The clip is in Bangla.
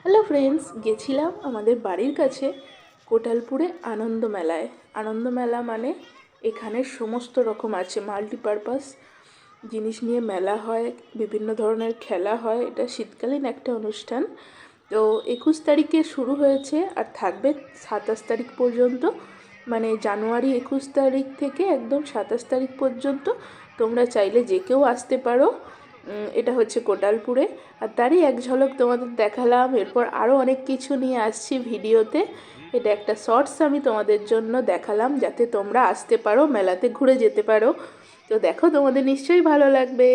হ্যালো ফ্রেন্ডস, গেছিলাম আমাদের বাড়ির কাছে কোটালপুরে আনন্দ মেলায়। আনন্দ মেলা মানে এখানে সমস্ত রকম আছে, মাল্টিপারপাস জিনিস নিয়ে মেলা হয়, বিভিন্ন ধরনের খেলা হয়। এটা শীতকালীন একটা অনুষ্ঠান। তো 21 তারিখে শুরু হয়েছে আর থাকবে 27 তারিখ পর্যন্ত, মানে জানুয়ারি 21 তারিখ থেকে একদম 27 তারিখ পর্যন্ত। তোমরা চাইলে যে কেউ আসতে পারো। এটা হচ্ছে কোটালপুরে। আর তারই এক ঝলক তোমাদের দেখালাম। এরপর আরও অনেক কিছু নিয়ে আসছি ভিডিওতে। এটা একটা শর্টস আমি তোমাদের জন্য দেখালাম, যাতে তোমরা আসতে পারো, মেলাতে ঘুরে যেতে পারো। তো দেখো, তোমাদের নিশ্চয়ই ভালো লাগবে।